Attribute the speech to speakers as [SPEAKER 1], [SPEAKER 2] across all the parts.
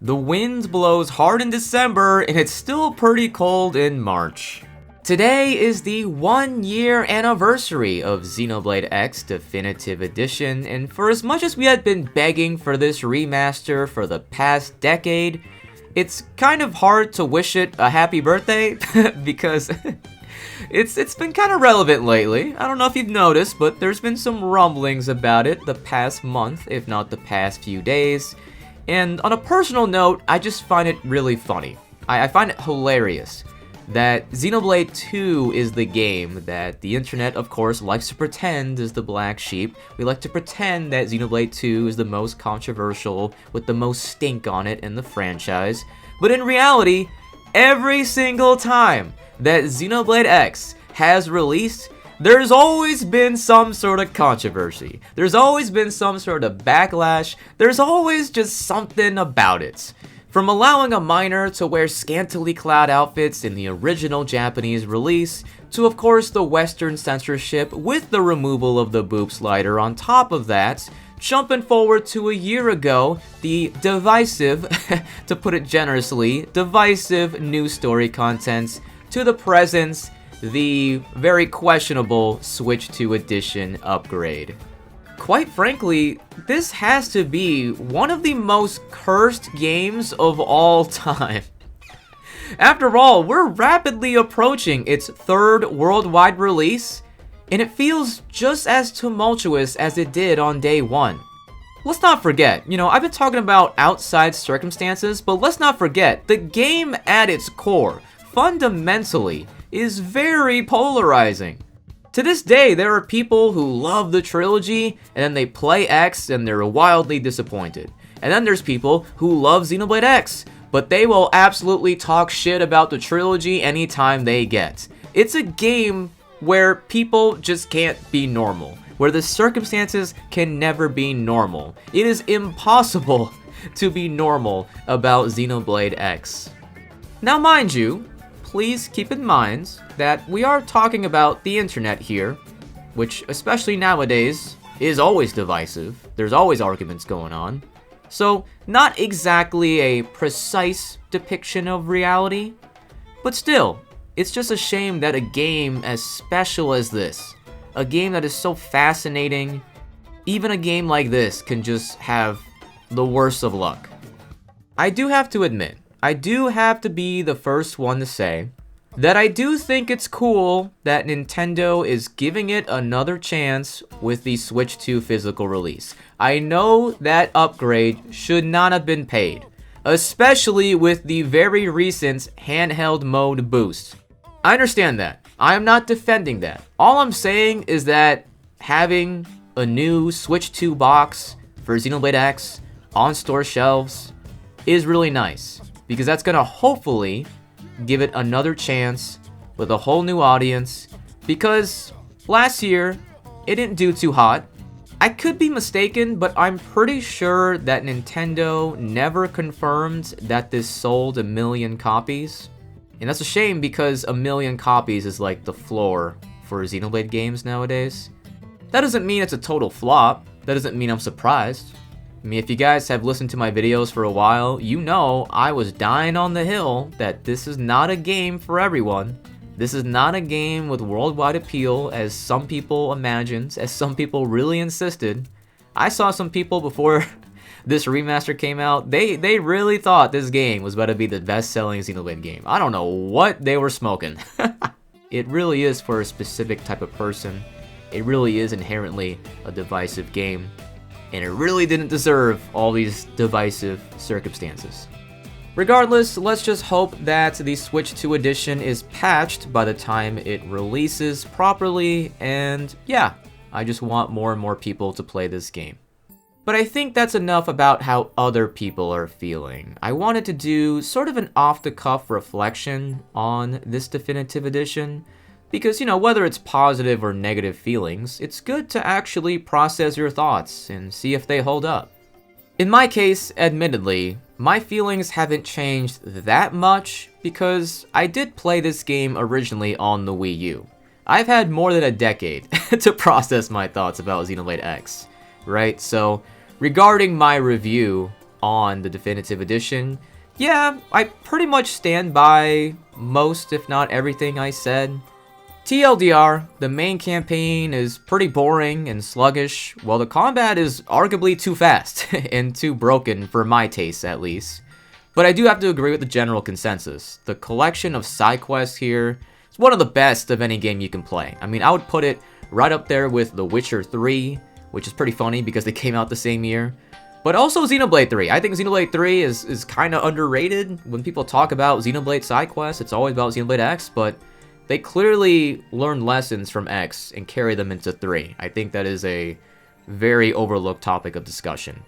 [SPEAKER 1] The wind blows hard in December, and it's still pretty cold in March. Today is the 1-year anniversary of Xenoblade X Definitive Edition, and for as much as we had been begging for this remaster for the past decade, it's kind of hard to wish it a happy birthday, because it's been kind of relevant lately. I don't know if you've noticed, but there's been some rumblings about it the past month, if not the past few days. And on a personal note, I just find it really funny. I find it hilarious that Xenoblade 2 is the game that the internet, of course, likes to pretend is the black sheep. We like to pretend that Xenoblade 2 is the most controversial, with the most stink on it in the franchise. But in reality, every single time that Xenoblade X has released, there's always been some sort of controversy. There's always been some sort of backlash. There's always just something about it. From allowing a minor to wear scantily clad outfits in the original Japanese release, to of course the Western censorship with the removal of the boob slider on top of that, jumping forward to a year ago, the divisive, to put it generously, divisive new story content, to the present, the very questionable Switch 2 Edition upgrade. Quite frankly, this has to be one of the most cursed games of all time. After all, we're rapidly approaching its 3rd worldwide release, and it feels just as tumultuous as it did on day 1. Let's not forget, I've been talking about outside circumstances, but let's not forget, the game at its core, fundamentally, is very polarizing. To this day, there are people who love the trilogy, and then they play X and they're wildly disappointed. And then there's people who love Xenoblade X, but they will absolutely talk shit about the trilogy anytime they get. It's a game where people just can't be normal, where the circumstances can never be normal. It is impossible to be normal about Xenoblade X. Now mind you, please keep in mind that we are talking about the internet here, which, especially nowadays, is always divisive. There's always arguments going on. So, not exactly a precise depiction of reality, but still, it's just a shame that a game as special as this, a game that is so fascinating, even a game like this can just have the worst of luck. I do have to admit, I do have to be the first one to say that I do think it's cool that Nintendo is giving it another chance with the Switch 2 physical release. I know that upgrade should not have been paid, especially with the very recent handheld mode boost. I understand that. I am not defending that. All I'm saying is that having a new Switch 2 box for Xenoblade X on store shelves is really nice, because that's gonna hopefully give it another chance with a whole new audience, because last year it didn't do too hot. I could be mistaken, but I'm pretty sure that Nintendo never confirmed that this sold 1 million copies. And that's a shame, because 1 million copies is like the floor for Xenoblade games nowadays. That doesn't mean it's a total flop. That doesn't mean I'm surprised. I mean, if you guys have listened to my videos for a while, you know I was dying on the hill that this is not a game for everyone. This is not a game with worldwide appeal, as some people imagined, as some people really insisted. I saw some people before this remaster came out, they really thought this game was about to be the best-selling Xenoblade game. I don't know what they were smoking. It really is for a specific type of person. It really is inherently a divisive game. And it really didn't deserve all these divisive circumstances. Regardless, let's just hope that the Switch 2 edition is patched by the time it releases properly, and yeah, I just want more and more people to play this game. But I think that's enough about how other people are feeling. I wanted to do sort of an off-the-cuff reflection on this definitive edition, because, whether it's positive or negative feelings, it's good to actually process your thoughts and see if they hold up. In my case, admittedly, my feelings haven't changed that much, because I did play this game originally on the Wii U. I've had more than a decade to process my thoughts about Xenoblade X, right? So, regarding my review on the definitive edition, yeah, I pretty much stand by most, if not everything I said. TLDR, the main campaign is pretty boring and sluggish, while the combat is arguably too fast and too broken for my taste at least. But I do have to agree with the general consensus. The collection of side quests here is one of the best of any game you can play. I mean, I would put it right up there with The Witcher 3, which is pretty funny because they came out the same year. But also Xenoblade 3. I think Xenoblade 3 is kind of underrated. When people talk about Xenoblade side quests, it's always about Xenoblade X, but they clearly learned lessons from X and carry them into 3. I think that is a very overlooked topic of discussion.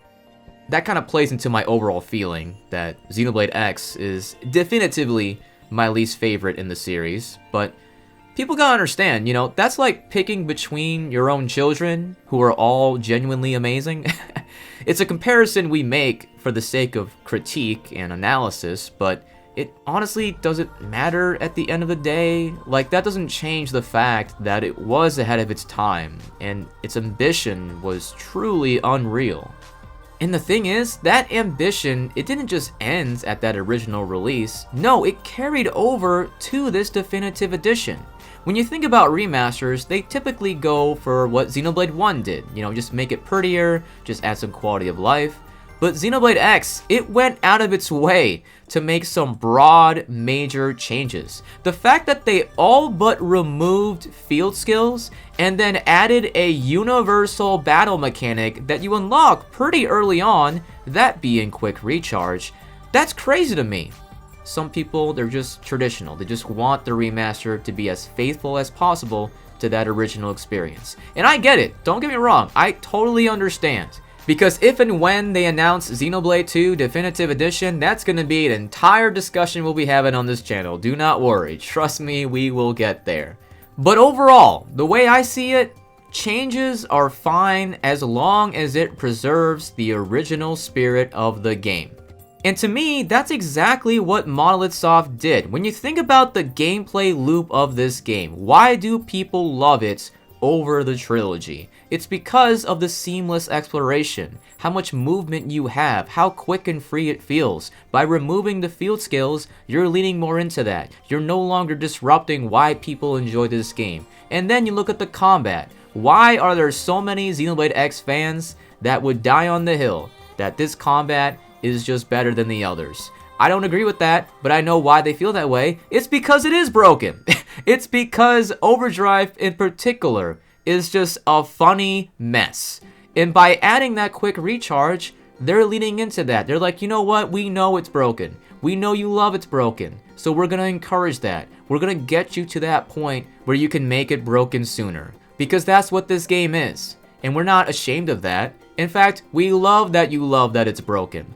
[SPEAKER 1] That kind of plays into my overall feeling that Xenoblade X is definitively my least favorite in the series, but people gotta understand, you know, that's like picking between your own children who are all genuinely amazing. It's a comparison we make for the sake of critique and analysis, but it honestly doesn't matter at the end of the day. Like, that doesn't change the fact that it was ahead of its time, and its ambition was truly unreal. And the thing is, that ambition, it didn't just end at that original release. No, it carried over to this definitive edition. When you think about remasters, they typically go for what Xenoblade 1 did. You know, just make it prettier, just add some quality of life. But Xenoblade X, it went out of its way to make some broad, major changes. The fact that they all but removed field skills and then added a universal battle mechanic that you unlock pretty early on, that being quick recharge, that's crazy to me. Some people, they're just traditional. They just want the remaster to be as faithful as possible to that original experience. And I get it, don't get me wrong, I totally understand. Because if and when they announce Xenoblade 2 Definitive Edition, that's going to be an entire discussion we'll be having on this channel. Do not worry, trust me, we will get there. But overall, the way I see it, changes are fine as long as it preserves the original spirit of the game. And to me, that's exactly what Monolith Soft did. When you think about the gameplay loop of this game, why do people love it over the trilogy? It's because of the seamless exploration, how much movement you have, how quick and free it feels. By removing the field skills, you're leaning more into that. You're no longer disrupting why people enjoy this game. And then you look at the combat. Why are there so many Xenoblade X fans that would die on the hill that this combat is just better than the others? I don't agree with that, but I know why they feel that way. It's because it is broken. It's because Overdrive in particular is just a funny mess. And by adding that quick recharge, they're leaning into that. They're like, you know what? We know it's broken. We know you love it's broken. So we're going to encourage that. We're going to get you to that point where you can make it broken sooner. Because that's what this game is. And we're not ashamed of that. In fact, we love that you love that it's broken.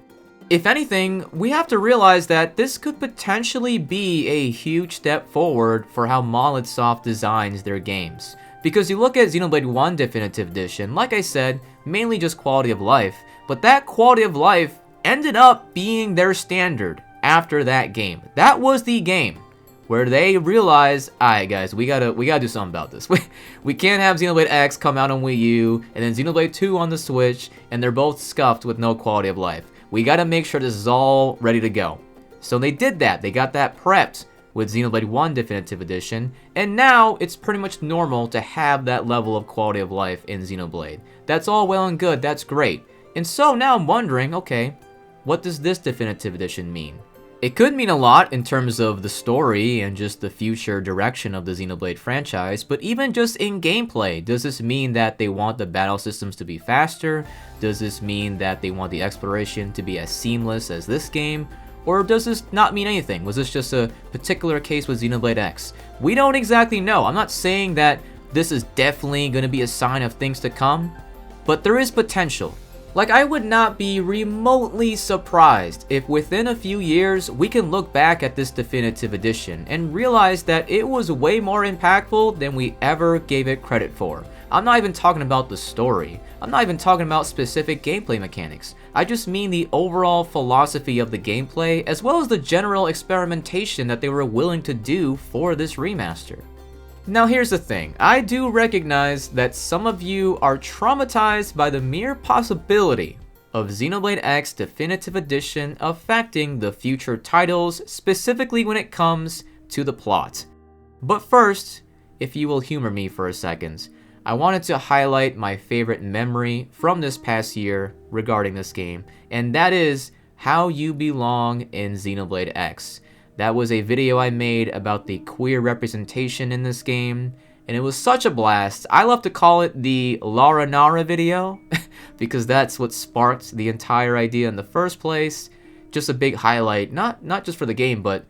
[SPEAKER 1] If anything, we have to realize that this could potentially be a huge step forward for how Monolith Soft designs their games. Because you look at Xenoblade 1 Definitive Edition, like I said, mainly just quality of life, but that quality of life ended up being their standard after that game. That was the game where they realized, alright guys, we gotta do something about this. We can't have Xenoblade X come out on Wii U, and then Xenoblade 2 on the Switch, and they're both scuffed with no quality of life. We gotta make sure this is all ready to go. So they did that. They got that prepped with Xenoblade 1 Definitive Edition, and now it's pretty much normal to have that level of quality of life in Xenoblade. That's all well and good, that's great. And so now I'm wondering, okay, what does this Definitive Edition mean? It could mean a lot in terms of the story and just the future direction of the Xenoblade franchise, but even just in gameplay, does this mean that they want the battle systems to be faster? Does this mean that they want the exploration to be as seamless as this game? Or does this not mean anything? Was this just a particular case with Xenoblade X? We don't exactly know. I'm not saying that this is definitely going to be a sign of things to come, but there is potential. Like, I would not be remotely surprised if within a few years we can look back at this Definitive Edition and realize that it was way more impactful than we ever gave it credit for. I'm not even talking about the story. I'm not even talking about specific gameplay mechanics. I just mean the overall philosophy of the gameplay as well as the general experimentation that they were willing to do for this remaster. Now here's the thing, I do recognize that some of you are traumatized by the mere possibility of Xenoblade X Definitive Edition affecting the future titles, specifically when it comes to the plot. But first, if you will humor me for a second, I wanted to highlight my favorite memory from this past year regarding this game, and that is How You Belong in Xenoblade X. That was a video I made about the queer representation in this game, and it was such a blast. I love to call it the Lara Nara video, because that's what sparked the entire idea in the first place. Just a big highlight, not just for the game, but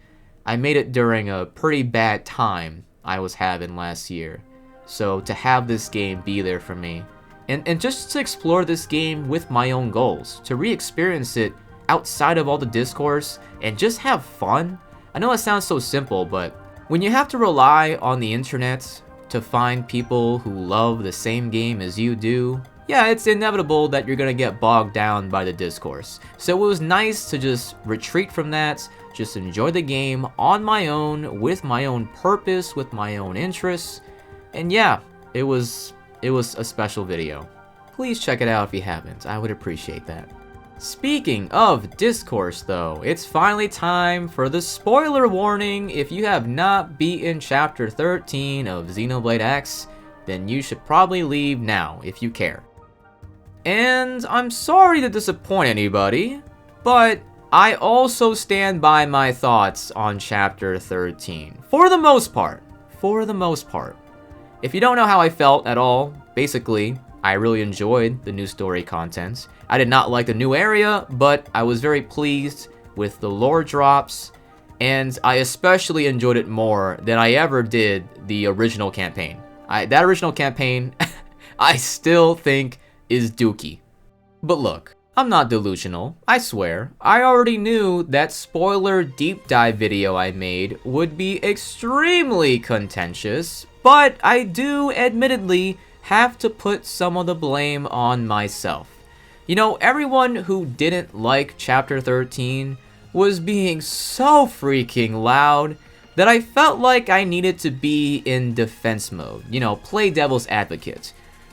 [SPEAKER 1] I made it during a pretty bad time I was having last year. So to have this game be there for me, and just to explore this game with my own goals, to re-experience it outside of all the discourse, and just have fun. I know that sounds so simple, but when you have to rely on the internet to find people who love the same game as you do, yeah, it's inevitable that you're gonna get bogged down by the discourse. So it was nice to just retreat from that, just enjoy the game on my own, with my own purpose, with my own interests. And yeah, it was a special video. Please check it out if you haven't, I would appreciate that. Speaking of discourse though, it's finally time for the spoiler warning. If you have not beaten Chapter 13 of Xenoblade X, then you should probably leave now if you care. And I'm sorry to disappoint anybody, but I also stand by my thoughts on Chapter 13. For the most part. If you don't know how I felt at all, basically, I really enjoyed the new story content. I did not like the new area, but I was very pleased with the lore drops, and I especially enjoyed it more than I ever did the original campaign. That original campaign, I still think is dookie. But look, I'm not delusional, I swear. I already knew that spoiler deep dive video I made would be extremely contentious, but I do admittedly have to put some of the blame on myself. You know, everyone who didn't like Chapter 13 was being so freaking loud that I felt like I needed to be in defense mode, you know, play devil's advocate.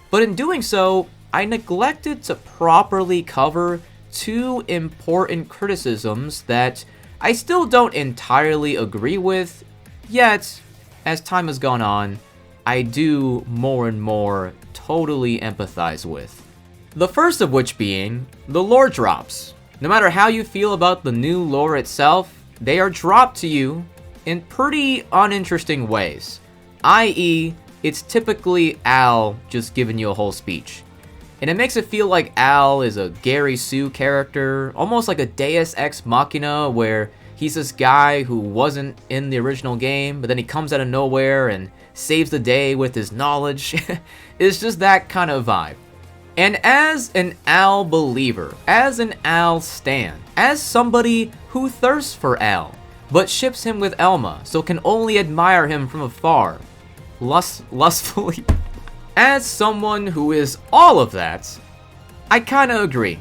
[SPEAKER 1] But in doing so, I neglected to properly cover two important criticisms that I still don't entirely agree with, yet, as time has gone on, I do more and more totally empathize with. The first of which being the lore drops. No matter how you feel about the new lore itself, they are dropped to you in pretty uninteresting ways. I.e., it's typically Al just giving you a whole speech. And it makes it feel like Al is a Gary Sue character, almost like a Deus Ex Machina, where he's this guy who wasn't in the original game, but then he comes out of nowhere and saves the day with his knowledge. It's just that kind of vibe. And as an Al believer, as an Al stan, as somebody who thirsts for Al, but ships him with Elma, so can only admire him from afar, lustfully. As someone who is all of that, I kinda agree.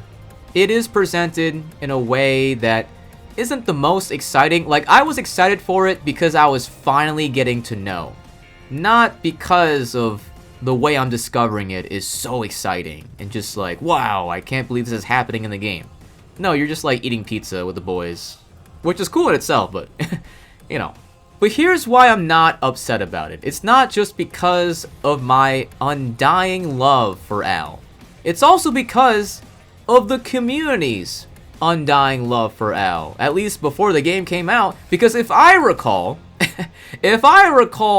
[SPEAKER 1] It is presented in a way that isn't the most exciting. Like, I was excited for it because I was finally getting to know. Not because of the way I'm discovering it is so exciting and just like, wow, I can't believe this is happening in the game. No, you're just like eating pizza with the boys, which is cool in itself, but, you know. But here's why I'm not upset about it. It's not just because of my undying love for Al. It's also because of the community's undying love for Al, at least before the game came out. Because if I recall,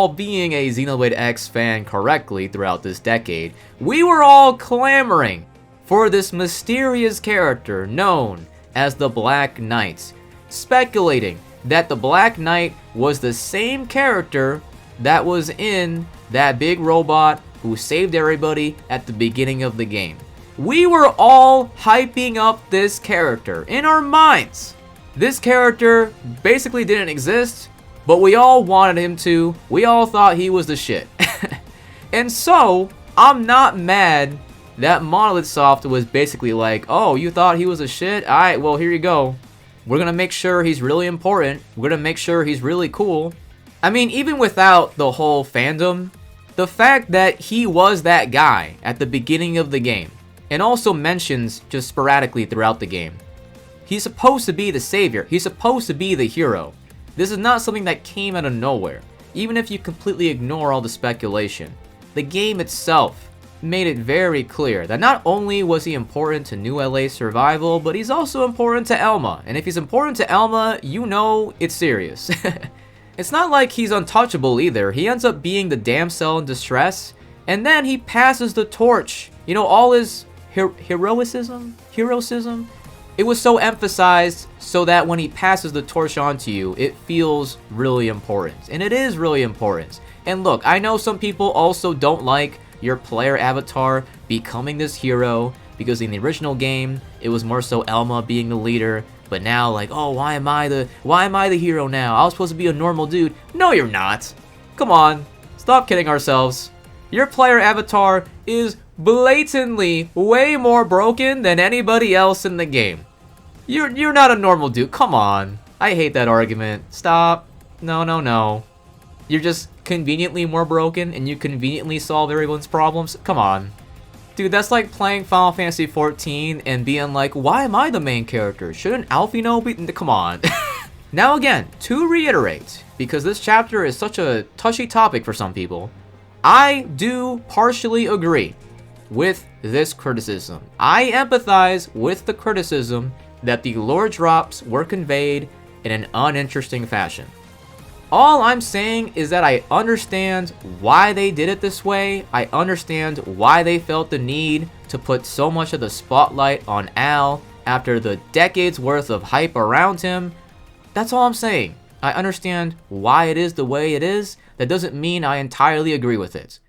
[SPEAKER 1] being a Xenoblade X fan correctly throughout this decade, we were all clamoring for this mysterious character known as the Black Knight, speculating that the Black Knight was the same character that was in that big robot who saved everybody at the beginning of the game. We were all hyping up this character in our minds. This character basically didn't exist, but we all wanted him to. We all thought he was the shit. And so, I'm not mad that Monolith Soft was basically like, oh, you thought he was a shit? Alright, well, here you go. We're gonna make sure he's really important. We're gonna make sure he's really cool. I mean, even without the whole fandom, the fact that he was that guy at the beginning of the game, and also mentions just sporadically throughout the game. He's supposed to be the savior. He's supposed to be the hero. This is not something that came out of nowhere, even if you completely ignore all the speculation. The game itself made it very clear that not only was he important to New LA's survival, but he's also important to Elma. And if he's important to Elma, you know it's serious. It's not like he's untouchable either. He ends up being the damsel in distress, and then he passes the torch. You know, all his heroism, it was so emphasized so that when he passes the torch on to you, it feels really important. And it is really important. And look, I know some people also don't like your player avatar becoming this hero, because in the original game, it was more so Elma being the leader. But now, like, oh, why am I the hero now? I was supposed to be a normal dude. No, you're not. Come on, stop kidding ourselves. Your player avatar is blatantly way more broken than anybody else in the game. You're not a normal dude. Come on. I hate that argument. Stop. No. You're just conveniently more broken and you conveniently solve everyone's problems. Come on. Dude, that's like playing Final Fantasy XIV and being like, why am I the main character? Shouldn't Alphino be? Come on. Now again, to reiterate, because this chapter is such a touchy topic for some people, I do partially agree with this criticism. I empathize with the criticism that the lore drops were conveyed in an uninteresting fashion. All I'm saying is that I understand why they did it this way. I understand why they felt the need to put so much of the spotlight on Al after the decades worth of hype around him. That's all I'm saying. I understand why it is the way it is. That doesn't mean I entirely agree with it.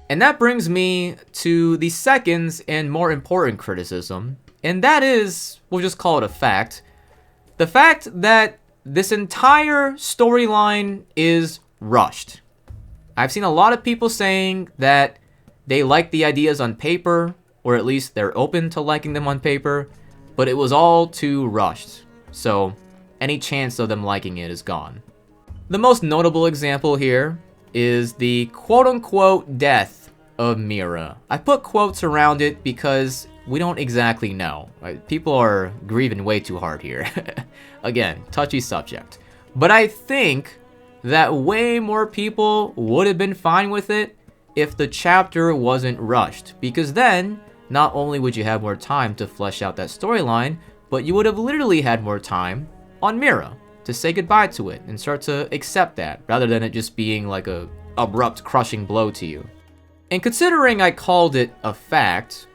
[SPEAKER 1] And that brings me to the second and more important criticism, and that is, we'll just call it a fact. The fact that this entire storyline is rushed. I've seen a lot of people saying that they like the ideas on paper, or at least they're open to liking them on paper, but it was all too rushed. So any chance of them liking it is gone. The most notable example here is the quote-unquote death of Mira. I put quotes around it because we don't exactly know. Right? People are grieving way too hard here. Again, touchy subject. But I think that way more people would have been fine with it if the chapter wasn't rushed. Because then, not only would you have more time to flesh out that storyline, but you would have literally had more time on Mira to say goodbye to it and start to accept that, rather than it just being like a abrupt crushing blow to you. And considering I called it a fact,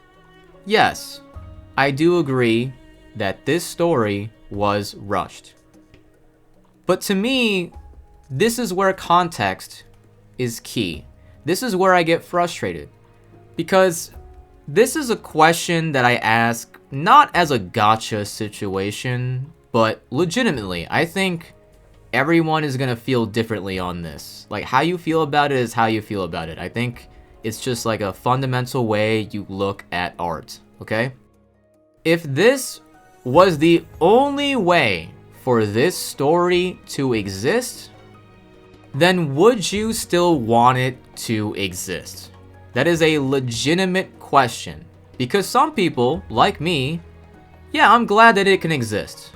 [SPEAKER 1] yes, I do agree that this story was rushed. But to me, this is where context is key. This is where I get frustrated. Because this is a question that I ask not as a gotcha situation, but legitimately. I think everyone is gonna feel differently on this. Like, how you feel about it is how you feel about it. I think it's just like a fundamental way you look at art, okay? If this was the only way for this story to exist, then would you still want it to exist? That is a legitimate question. Because some people, like me, yeah, I'm glad that it can exist.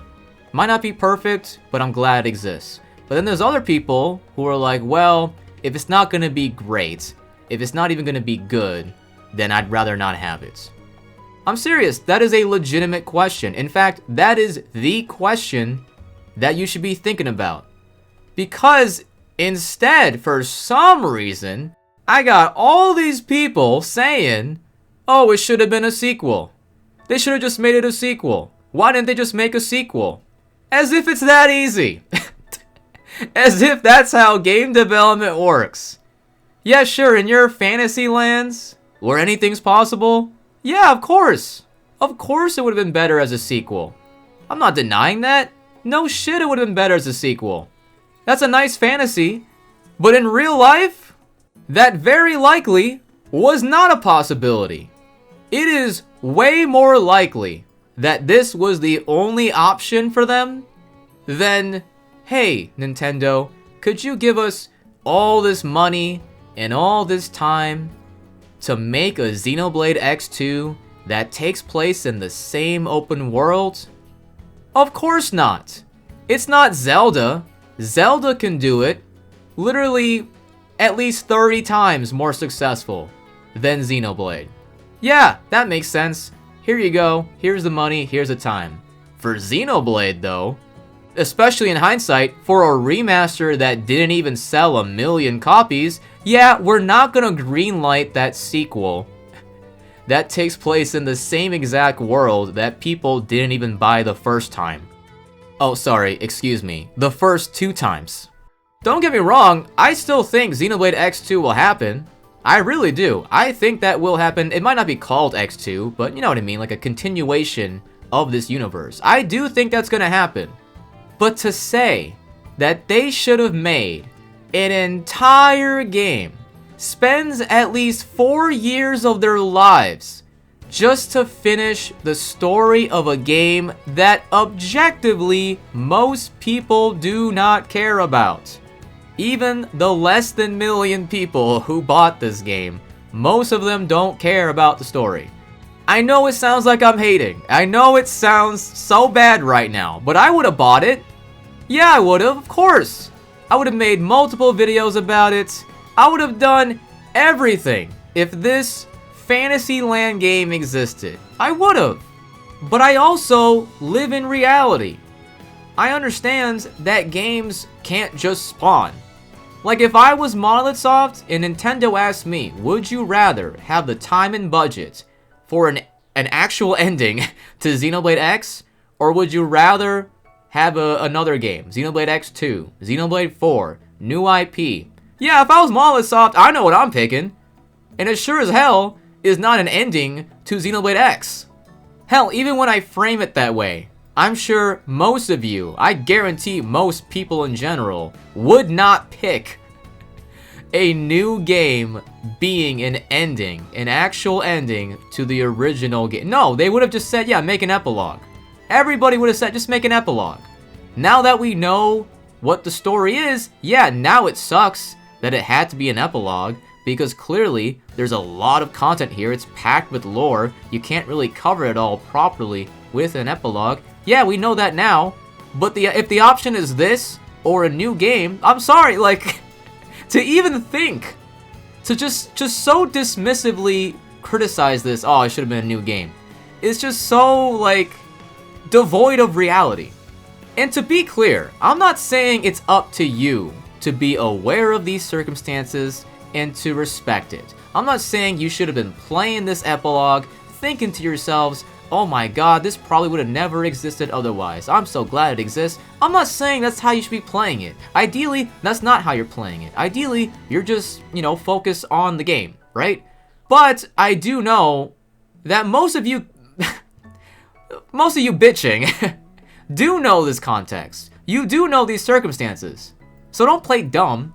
[SPEAKER 1] Might not be perfect, but I'm glad it exists. But then there's other people who are like, well, if it's not gonna be great, if it's not even gonna be good, then I'd rather not have it. I'm serious, that is a legitimate question. In fact, that is the question that you should be thinking about. Because instead, for some reason, I got all these people saying, oh, it should have been a sequel. They should have just made it a sequel. Why didn't they just make a sequel? As if it's that easy. As if that's how game development works. Yeah, sure, in your fantasy lands, where anything's possible, yeah, of course. Of course it would have been better as a sequel. I'm not denying that. No shit, it would have been better as a sequel. That's a nice fantasy. But in real life, that very likely was not a possibility. It is way more likely that this was the only option for them than, hey, Nintendo, could you give us all this money and all this time to make a Xenoblade X2 that takes place in the same open world? Of course not. It's not Zelda. Zelda can do it. Literally at least 30 times more successful than Xenoblade. Yeah, that makes sense. Here you go. Here's the money. Here's the time. For Xenoblade, though, especially in hindsight, for a remaster that didn't even sell 1 million copies, yeah, we're not gonna greenlight that sequel that takes place in the same exact world that people didn't even buy the first time. Oh, sorry, excuse me, the first 2 times. Don't get me wrong, I still think Xenoblade X2 will happen. I really do. I think that will happen. It might not be called X2, but you know what I mean, like a continuation of this universe. I do think that's gonna happen. But to say that they should have made an entire game, spends at least 4 years of their lives just to finish the story of a game that objectively most people do not care about. Even the less than million people who bought this game, most of them don't care about the story. I know it sounds like I'm hating. I know it sounds so bad right now, but I would have bought it. Yeah, I would have, of course. I would have made multiple videos about it. I would have done everything if this Fantasyland game existed. I would have. But I also live in reality. I understand that games can't just spawn. Like if I was Monolith Soft and Nintendo asked me, would you rather have the time and budget for an actual ending to Xenoblade X, or would you rather have another game, Xenoblade X2, Xenoblade 4, new IP? Yeah, if I was Monolith Soft, I know what I'm picking. And it sure as hell is not an ending to Xenoblade X. Hell, even when I frame it that way, I'm sure most of you, I guarantee most people in general, would not pick a new game being an ending, an actual ending to the original game. No, they would have just said, yeah, make an epilogue. Everybody would have said, just make an epilogue. Now that we know what the story is, yeah, now it sucks that it had to be an epilogue, because clearly there's a lot of content here. It's packed with lore. You can't really cover it all properly with an epilogue. Yeah, we know that now, but if the option is this or a new game, I'm sorry, like, to even think, to just so dismissively criticize this, oh, it should have been a new game, it's just so, like, devoid of reality. And to be clear, I'm not saying it's up to you to be aware of these circumstances and to respect it. I'm not saying you should have been playing this epilogue, thinking to yourselves, oh my god, this probably would have never existed otherwise. I'm so glad it exists. I'm not saying that's how you should be playing it. Ideally, that's not how you're playing it. Ideally, you're just, you know, focused on the game, right? But I do know that most of you bitching do know this context. You do know these circumstances. So don't play dumb.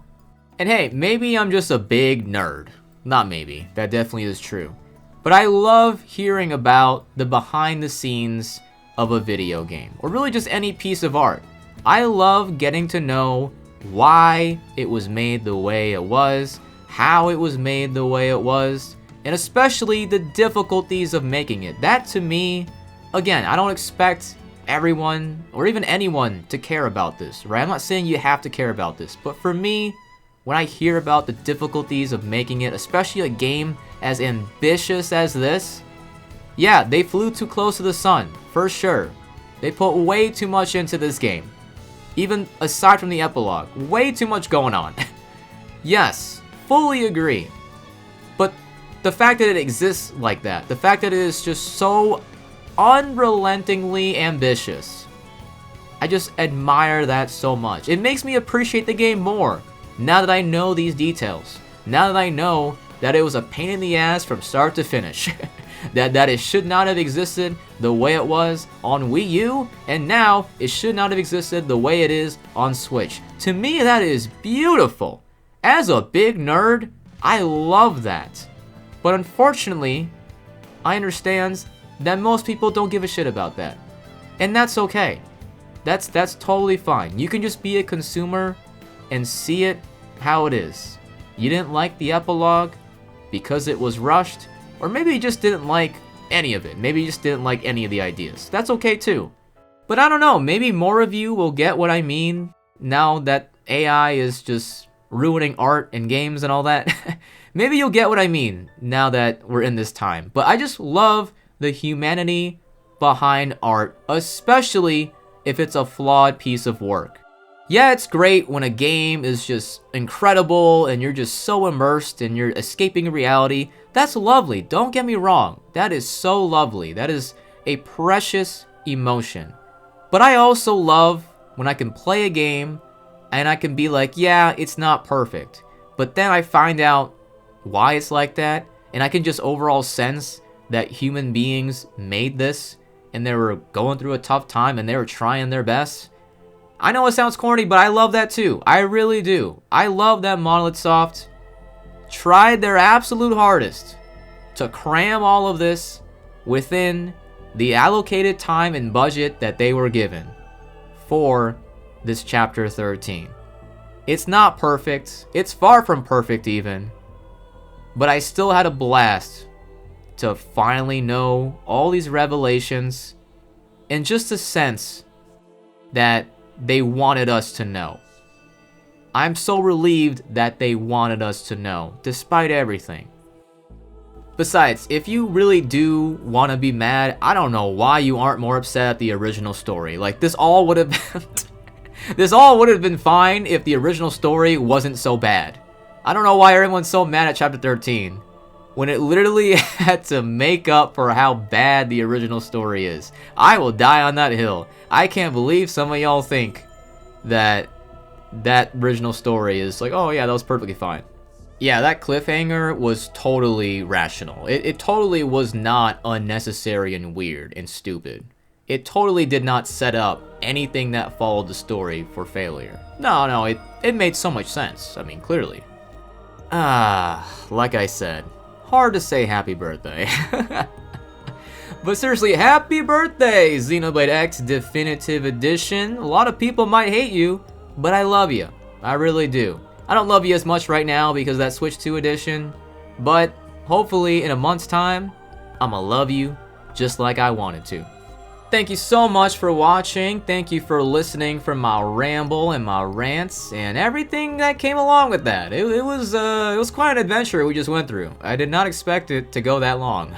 [SPEAKER 1] And hey, maybe I'm just a big nerd. Not maybe, that definitely is true. But I love hearing about the behind the scenes of a video game, or really just any piece of art. I love getting to know why it was made the way it was, how it was made the way it was, and especially the difficulties of making it. That to me, again, I don't expect everyone, or even anyone, to care about this, right? I'm not saying you have to care about this, but for me, when I hear about the difficulties of making it, especially a game as ambitious as this, yeah, they flew too close to the sun, for sure. They put way too much into this game. Even aside from the epilogue, way too much going on. Yes, fully agree. But the fact that it exists like that, the fact that it is just so unrelentingly ambitious, I just admire that so much. It makes me appreciate the game more. Now that I know these details, now that I know that it was a pain in the ass from start to finish, that it should not have existed the way it was on Wii U, and now it should not have existed the way it is on Switch. To me, that is beautiful. As a big nerd, I love that. But unfortunately, I understand that most people don't give a shit about that. And that's okay. That's totally fine. You can just be a consumer and see it how it is. You didn't like the epilogue because it was rushed, or maybe you just didn't like any of it. Maybe you just didn't like any of the ideas. That's okay too. But I don't know, maybe more of you will get what I mean now that AI is just ruining art and games and all that. Maybe you'll get what I mean now that we're in this time. But I just love the humanity behind art, especially if it's a flawed piece of work. Yeah, it's great when a game is just incredible and you're just so immersed and you're escaping reality. That's lovely, don't get me wrong. That is so lovely. That is a precious emotion. But I also love when I can play a game and I can be like, yeah, it's not perfect. But then I find out why it's like that, and I can just overall sense that human beings made this and they were going through a tough time and they were trying their best. I know it sounds corny, but I love that too. I really do. I love that Monolith Soft tried their absolute hardest to cram all of this within the allocated time and budget that they were given for this chapter 13. It's not perfect. It's far from perfect even. But I still had a blast to finally know all these revelations and just a sense that they wanted us to know. I'm so relieved that they wanted us to know, despite everything. Besides, if you really do want to be mad, I don't know why you aren't more upset at the original story. Like, this all would have been this all would have been fine if the original story wasn't so bad. I don't know why everyone's so mad at chapter 13 when it literally had to make up for how bad the original story is. I will die on that hill. I can't believe some of y'all think that that original story is like, oh yeah, that was perfectly fine. Yeah, that cliffhanger was totally rational. It totally was not unnecessary and weird and stupid. It totally did not set up anything that followed the story for failure. No, it made so much sense. I mean, clearly. Like I said, hard to say happy birthday. But seriously, happy birthday, Xenoblade X Definitive Edition. A lot of people might hate you, but I love you. I really do. I don't love you as much right now because of that Switch 2 edition, but hopefully in a month's time, I'ma love you just like I wanted to. Thank you so much for watching. Thank you for listening from my ramble and my rants and everything that came along with that. It was quite an adventure we just went through. I did not expect it to go that long.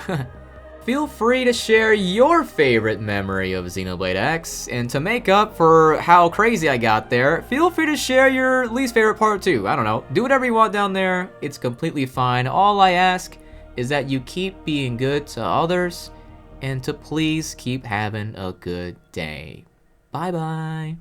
[SPEAKER 1] Feel free to share your favorite memory of Xenoblade X, and to make up for how crazy I got there, feel free to share your least favorite part too. I don't know. Do whatever you want down there. It's completely fine. All I ask is that you keep being good to others, and to please keep having a good day. Bye bye.